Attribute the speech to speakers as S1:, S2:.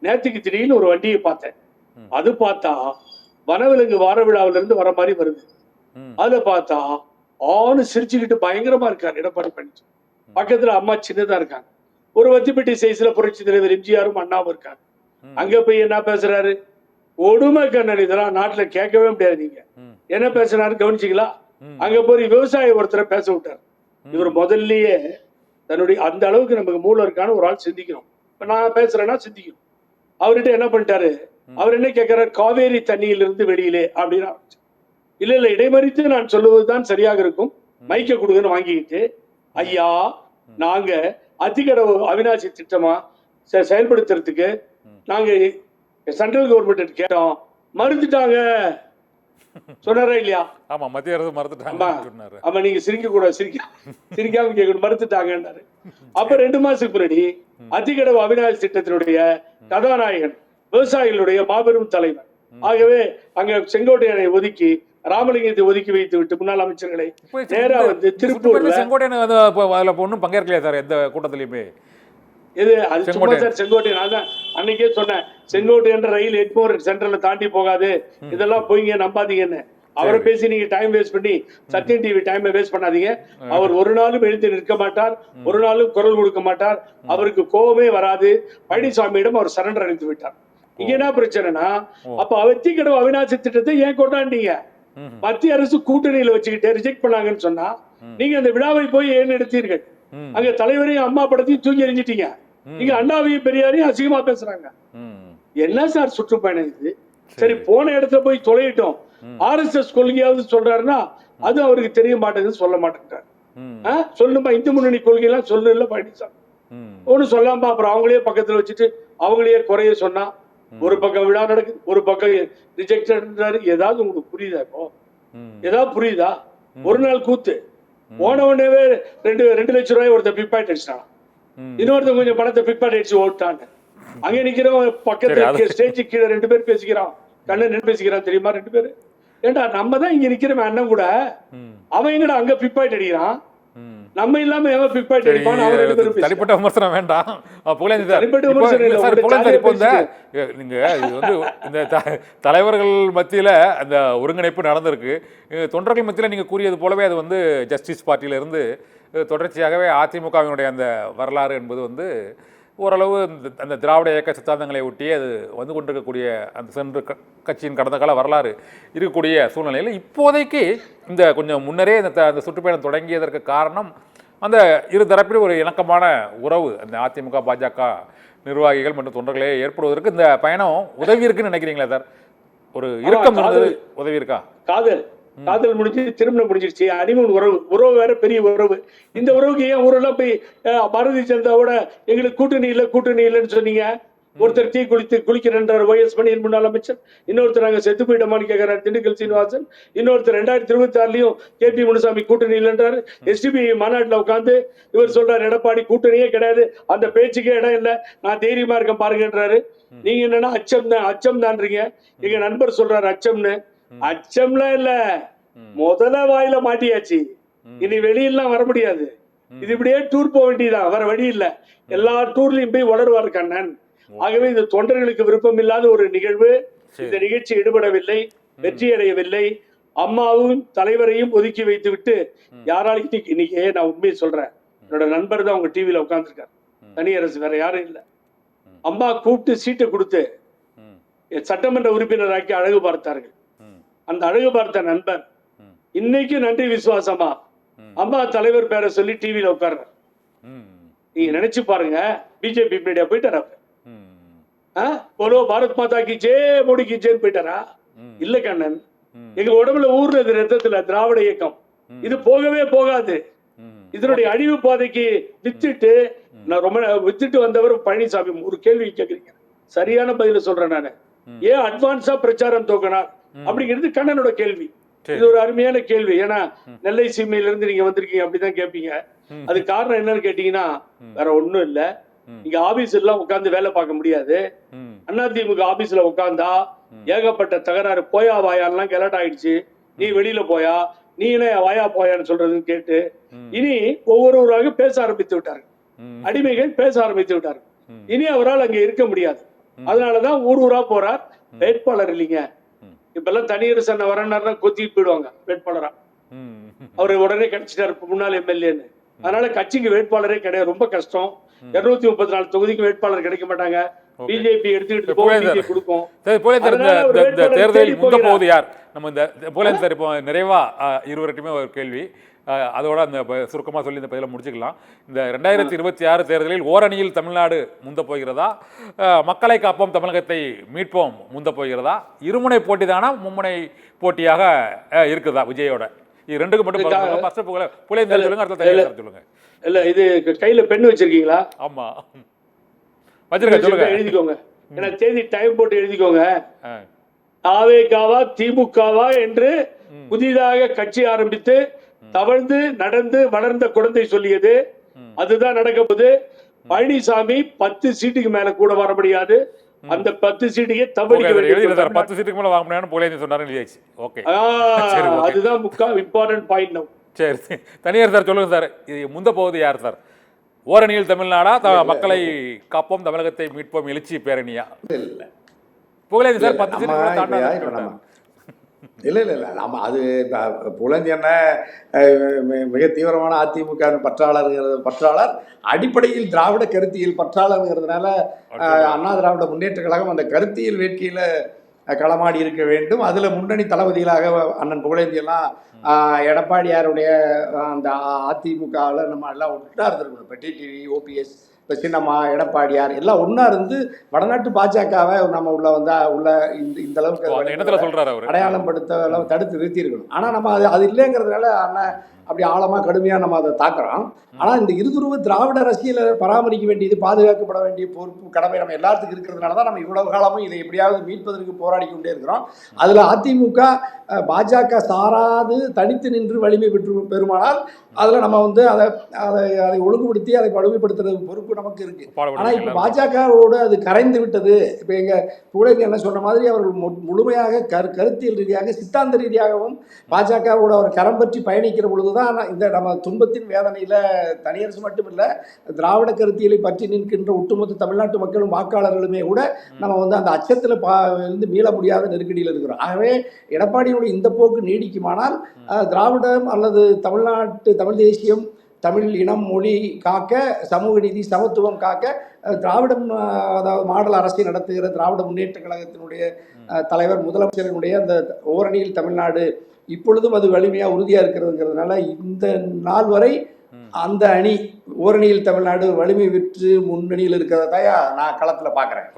S1: நேற்றுக்கு திடீர்னு ஒரு வண்டியை பார்த்தேன். அது பார்த்தா வனவிலங்கு வார விழாவில இருந்து வர மாதிரி வருது. அதுல பார்த்தா ஆணு சிரிச்சுக்கிட்டு பயங்கரமா இருக்காரு எடப்பாடி பழனிசாமி. பக்கத்துல அம்மா சின்னதா இருக்காங்க. ஒரு வத்திப்பட்டி சைஸ்ல புரட்சி தலைவர் எம்ஜிஆரும் அண்ணாவும் இருக்காங்க. அங்க போய் என்ன பேசுறாரு? கொடுமை கண்ணன், இதெல்லாம் நாட்டுல கேட்கவே முடியாது. நீங்க என்ன பேசுறாரு கவனிச்சீங்களா? அங்க போய் விவசாய ஒருத்தரை பேச விட்டார். இவர் முதல்லயே தன்னுடைய அந்த அளவுக்கு நமக்கு மூலம் இருக்கான்னு ஒரு ஆள் சிந்திக்கணும். இப்ப நான் பேசுறேன்னா சிந்திக்கணும். அவர்கிட்ட என்ன பண்ணிட்டாரு? அவர் என்ன கேட்கிறார்? காவேரி தண்ணியிலிருந்து வெளியிலே அப்படின்னு. இல்ல இல்ல, இடைமறித்து நான் சொல்லுவதுதான் சரியாக இருக்கும், மைக்க கொடுங்கன்னு வாங்கிக்கிட்டு, ஐயா நாங்க அதிகடவு அவிநாசி திட்டமா செயல்படுத்துறதுக்கு நாங்க சென்ட்ரல் கவர்மெண்ட் கேட்டோம், மறுத்துட்டாங்க சொன்னாரா இல்லையா?
S2: ஆமா, மத்திய அரசு மறுத்துட்டாங்க.
S1: ஆமா, நீங்க சிரிக்க கூடாது, சிரிக்காம கேட்கணும், மறுத்துட்டாங்கன்னாரு. அப்ப 2 மாசத்துக்கு முன்னாடி அதிகடவு அவிநாசி திட்டத்தினுடைய கதாநாயகன் விவசாயிகளுடைய மாபெரும் தலைவர். ஆகவே அங்க செங்கோட்டையனை ஒதுக்கி ராமலிங்கத்தை ஒதுக்கி வைத்து விட்டு முன்னாள் அமைச்சர்களை நேரா வந்து திருப்பூர்ல
S2: செங்கோட்டையன் ஒன்னும் பங்கேற்கலையா சார் எந்த கூட்டத்திலயுமே?
S1: இது அது சும்மா சார். செங்கோட்டையன் நான் தான் அன்னைக்கே சொன்னேன், செங்கோட்டையன் ரயில் எக்மோர் சென்ட்ரல்ல தாண்டி போகாது, இதெல்லாம் போய்ங்க நம்பாதீங்கன்னு. அவரை பேசி நீங்க டைம் வேஸ்ட் பண்ணி சத்யம் டிவி டைம் வேஸ்ட் பண்ணாதீங்க. அவர் ஒரு நாளும் எழுந்து நிற்க மாட்டார், ஒரு நாளும் குரல் கொடுக்க மாட்டார், அவருக்கு கோபமே வராது. பழனிசாமியிடம் அவர் சரண்டர் அளித்து விட்டார். இங்க என்ன பிரச்சனைனா, அப்ப அவத்திக்கடவு அவிநாசி திட்டத்தை ஏன் கொண்டாண்டீங்க? மத்திய அரசு கூட்டணியில வச்சுக்கிட்டு ரிஜெக்ட் பண்ணாங்கன்னு சொன்னா நீங்க அந்த விழாவை போய் ஏன் எடுத்தீர்கள்? அங்க தலைவரையும் அம்மா படத்தையும் தூக்கி எறிஞ்சிட்டீங்க. நீங்க அண்ணாவையும் பெரியாரையும் அசிங்கமா பேசுறாங்க. என்ன சார் சுற்றுப்பயணம் இது? சரி, போன இடத்துல போய் தொலையிட்டோம். RSS கொள்கையாவது சொல்றாருன்னா அது அவருக்கு தெரிய மாட்டேங்குது, சொல்ல மாட்டேங்கிறார். சொல்லுமா, இந்து முன்னணி கொள்கை எல்லாம் சொல்லல பழனிசாமி. ஒண்ணு சொல்லாம அப்புறம் அவங்களே பக்கத்துல வச்சுட்டு அவங்களையே குறைய சொன்னா, ஒரு பக்கம் விழா நடக்குது, ஒரு பக்கம் ரிஜெக்டட். ஏதாவது உங்களுக்கு புரியுதா? இப்போ ஏதாவது புரியுதா? ஒரு நாள் கூத்து போன உடனே 2 லட்சம் ரூபாய் ஒருத்தர் பிக்பாக்கெட் அடிச்சிட்டான், இன்னொருத்தர் கொஞ்சம் பணத்தை பிக்பாக்கெட் அடிச்சு ஓட்டாங்க. அங்க நிக்கிறவன் பக்கத்துல ஸ்டேஜ் கீழே 2 பேர் பேசிக்கிறான், கண்ணன் பேசிக்கிறான் தெரியுமா? 2 பேரு. ஏண்டா நம்ம தான் இங்க நிக்கிறவன் அண்ணன் கூட, அவன் எங்கடா அங்க பிக்பாக்கெட் அடிக்கிறான், நம்ம இல்லாம எவன் பிக்பாக்கெட் அடிப்பான்? அவன் 2 பேரும்
S2: தனிப்பட்ட விமர்சனம் வேண்டாம். நீங்க இது வந்து இந்த தலைவர்கள் மத்தியில அந்த ஒருங்கிணைப்பு நடந்திருக்கு. தொண்டர்கள் மத்தியில நீங்க கூறியது போலவே அது வந்து ஜஸ்டிஸ் பார்ட்டியில இருந்து தொடர்ச்சியாகவே அதிமுகவினுடைய அந்த வரலாறு என்பது வந்து ஓரளவு அந்த திராவிட இயக்க சித்தாந்தங்களை ஒட்டி அது வந்து கொண்டிருக்கக்கூடிய அந்த சென்று கட்சியின் கடந்த கால வரலாறு இருக்கக்கூடிய சூழ்நிலையில் இப்போதைக்கு இந்த கொஞ்சம் முன்னரே அந்த சுற்றுப்பயணம் தொடங்கியதற்கு காரணம் அந்த இரு தரப்பிலும் ஒரு இணக்கமான உறவு அந்த அதிமுக பாஜக நிர்வாகிகள் மற்றும் தொண்டர்களே ஏற்படுவதற்கு இந்த பயணம் உதவி இருக்குன்னு நினைக்கிறீங்களா சார்? ஒரு இறுக்கம் உதவி இருக்கா?
S1: காதல் முடிஞ்சு திருமணம் முடிஞ்சிருச்சு, அனிமன் உறவு வேற பெரிய உறவு. இந்த உறவுக்கு ஏன் ஊரெல்லாம் போய் பாரதிய ஜனதாவோட எங்களுக்கு கூட்டணி இல்லைன்னு சொன்னீங்க? ஒருத்தர் தீ குளிக்கிறன்றார் OS மணியன் முன்னாள் அமைச்சர், இன்னொருத்தர் நாங்க செத்து போயிட்டோமான்னு கேட்கிறார் திண்டுக்கல் சீனிவாசன், இன்னொருத்தர் 2026 KP முனுசாமி கூட்டணி இல்லைன்றாரு. SDB மாநாட்டில் உட்காந்து இவர் சொல்றாரு எடப்பாடி கூட்டணியே கிடையாது, அந்த பேச்சுக்கே இடம் இல்லை, நான் தைரியமா இருக்கேன் பாருங்கன்றாரு. நீங்க என்னன்னா அச்சம் தான்றீங்க. எங்க நண்பர் சொல்றாரு அச்சம்னு. அச்சம்லாம் இல்ல, முதல்ல வாயில மாட்டியாச்சு, இனி வெளியெல்லாம் வர முடியாது. இது இப்படியே டூர் போக வேண்டியதான், வர வழி இல்ல. எல்லா டூர்லயும் போய் வளருவார் கண்ணன். ஆகவே இது தொண்டர்களுக்கு விருப்பம் இல்லாத ஒரு நிகழ்வு. இந்த நிகழ்ச்சி எடுபடவில்லை, வெற்றி அடையவில்லை. அம்மாவும் தலைவரையும் ஒதுக்கி வைத்து விட்டு யாராலையும் இன்னைக்கு நான் உண்மையை சொல்றேன், என்னோட நண்பர் தான் உங்க டிவியில உட்கார்ந்துருக்காரு, தனி அரசு, வேற யாரும் இல்ல. அம்மா கூப்பிட்டு சீட்டை கொடுத்து சட்டமன்ற உறுப்பினராக்கி அழகு பார்த்தார்கள். அந்த அழகு பார்த்த நண்பர் இன்னைக்கு நன்றி விசுவாசமா அம்மா தலைவர் பேரை சொல்லி டிவியில உட்கார்ற. நீங்க நினைச்சு பாருங்க, பிஜேபி மீடியா போயிட்டாரா? போலோ பாரத் மாதா கி ஜெய், மோடி கி ஜெய் போயிட்டாரா? இல்ல கண்ணன், எங்க உடம்புல ஊர்றது ரத்தத்துல திராவிட இயக்கம். இது போகவே போகாது. இதனுடைய அழிவு பாதைக்கு வித்துட்டு வந்தவர் பழனிசாமி. ஒரு கேள்வி கேட்கிறீங்க, சரியான பதில சொல்றேன் நானு. ஏன் அட்வான்ஸா பிரச்சாரம் தோக்கினார் அப்படிங்கிறது கண்ணனோட கேள்வி. இது ஒரு அருமையான கேள்வி. ஏன்னா நெல்லை சீமையில இருந்து நீங்க வந்திருக்கீங்க, அப்படிதான் கேட்பீங்க. அது காரணம் என்னன்னு கேட்டீங்கன்னா வேற ஒண்ணும் இல்ல. நீங்க ஆபீஸ் எல்லாம் உட்கார்ந்து வேலை பார்க்க முடியாது. அதிமுக ஆபீஸ்ல உட்கார்ந்தா ஏகப்பட்ட தகராறு, போயா வாயான்லாம் கெலட் ஆயிடுச்சு. நீ வெளியில போயா, நீ என்ன வாயா போயான்னு சொல்றதுன்னு கேட்டு இனி ஒவ்வொருவராக பேச ஆரம்பித்து விட்டார்கள். அடிமைகள் பேச ஆரம்பித்து விட்டார்கள். இனி அவரால் அங்க இருக்க முடியாது. அதனாலதான் ஊர் ஊரா போறார். வேட்பாளர் இல்லைங்க. இப்ப எல்லாம் தனியரசு அண்ணன் வரனாருன்னா கொத்திட்டு போயிடுவாங்க வேட்பாளரா. அவரு உடனே கிடைச்சிட்டாரு முன்னாள் எம்எல்ஏன்னு. அதனால கட்சிக்கு வேட்பாளரே கிடையாது. ரொம்ப கஷ்டம். 234 தொகுதிக்கு வேட்பாளர் கிடைக்க மாட்டாங்க. பிஜேபி எடுத்துக்கிட்டு போகும், கொடுக்கும்.
S2: தேர்தலில் முந்த போவது யார்? நம்ம இந்த போலேன் சார் இப்போ நிறைவா இருவர்கிட்டயுமே ஒரு கேள்வி, அதோட அந்த சுருக்கமாக சொல்லி இந்த பதில முடிச்சுக்கலாம். இந்த 2026 தேர்தலில் ஓரணியில் தமிழ்நாடு முந்த போகிறதா, மக்களை காப்போம் தமிழகத்தை மீட்போம் முந்த போகிறதா, இருமுனை போட்டி தானா மும்முனை போட்டியாக இருக்குதா விஜயோட? இது ரெண்டுக்கு மட்டும் புலேந்தர் சொல்லுங்க, அடுத்த தயார் சொல்லுங்க.
S1: இல்ல இது கையில பெண் வச்சிருக்கீங்களா?
S2: ஆமா வச்சிருக்க, சொல்லுங்க,
S1: எழுதிக்கோங்க. ஏன்னா தேதி டைம் போட்டு எழுதிக்கோங்க. தாவேகாவா திமுகவா என்று புதிதாக கட்சி ஆரம்பித்து தவழ்ந்து நடந்து வளர்ந்த குழந்தை சொல்லியது. அதுதான் நடக்க போகுது. பழனிசாமி 10 சீட்டுக்கு மேல கூட வர முடியாது. அந்த 10 சீட்டுக்கே தவறிக்க வேண்டியது.
S2: 10 சீட்டுக்கு மேல வாங்க முடியாதுன்னு போலேந்து சொன்னாரு. ஓகே,
S1: அதுதான் இம்பார்ட்டன்ட் பாயிண்ட் நவ்.
S2: சரி, தனியார் சார் சொல்லுங்க சார், இது முந்த போகுது யார் சார்? ஓரணியில் தமிழ்நாடா, மக்களை காப்போம் தமிழகத்தை மீட்போம் எழுச்சி பேரணியா? புகழேந்தி சார் 10 சீட்டுக்கு தாண்டா.
S3: இல்லை நம்ம அது புலந்தி என்ன மிக தீவிரமான அதிமுக பற்றாளர், அடிப்படையில் திராவிட கருத்தியல் பற்றாளருங்கிறதுனால அண்ணா திராவிட முன்னேற்ற கழகம் அந்த கருத்தியல் வேட்கையில களமாடி இருக்க வேண்டும். அதுல முன்னணி தளபதிகளாக அண்ணன் புகழேந்தி எல்லாம் எடப்பாடியாருடைய அந்த அதிமுகவில் நம்ம எல்லாம் ஒன்றா இருந்திருக்கணும். இப்போ டிடிவி, ஓபிஎஸ், இப்போ சின்னம்மா, எடப்பாடியார் எல்லாம் ஒன்றா இருந்து வடநாட்டு பாஜகவை நம்ம உள்ள இந்த அளவுக்கு அடையாளம் படுத்த தடுத்து நிறுத்தி இருக்கணும். ஆனால் நம்ம அது இல்லைங்கிறதுனால அண்ணன் அப்படி ஆழமாக கடுமையாக நம்ம அதை தாக்குறோம். ஆனால் இந்த இருதுருவ திராவிட அரசியலை பராமரிக்க வேண்டியது, பாதுகாக்கப்பட வேண்டிய பொறுப்பு, கடமை நம்ம எல்லாத்துக்கும் இருக்கிறதுனால தான் நம்ம இவ்வளவு காலமும் இதை எப்படியாவது மீட்பதற்கு போராடி கொண்டே இருக்கிறோம். அதில் அதிமுக பாஜக சாராது தனித்து நின்று வலிமை பெறுமானால் அதில் நம்ம அதை ஒழுங்குபடுத்தி அதை வலிமைப்படுத்துறது பொறுப்பு நமக்கு இருக்கு. ஆனால் இப்போ பாஜகவோடு அது கரைந்து விட்டது. இப்போ எங்கள் புகழேந்தி என்ன சொன்ன மாதிரி அவர்கள் முழுமையாக கருத்தியல் ரீதியாக சித்தாந்த ரீதியாகவும் பாஜகவோடு அவர் கரம் பற்றி பயணிக்கிற பொழுதுதான் இந்த நம்ம துன்பத்தின் வேதனையில் தனியரசு மட்டுமில்லை, திராவிட கருத்தியலை பற்றி நிற்கின்ற ஒட்டுமொத்த தமிழ்நாட்டு மக்களும் வாக்காளர்களுமே கூட நம்ம அந்த அச்சத்தில் இருந்து மீள முடியாத நெருக்கடியில் இருக்கிறோம். ஆகவே எடப்பாடியினுடைய இந்த போக்கு நீடிக்குமானால் திராவிடம் அல்லது தமிழ் தேசியம், தமிழ் இனம், மொழி காக்க, சமூக நீதி, சமத்துவம் காக்க திராவிடம், அதாவது மாடல் அரசை நடத்துகிற திராவிட முன்னேற்ற கழகத்தினுடைய தலைவர் முதலமைச்சரினுடைய அந்த ஓரணியில் தமிழ்நாடு இப்பொழுதும் அது வலிமையாக உறுதியாக இருக்கிறதுங்கிறதுனால இந்த நாள் வரை அந்த அணி ஓரணியில் தமிழ்நாடு வலிமை பெற்று முன்னணியில் இருக்கிறதையா நான் களத்தில் பார்க்குறேன்.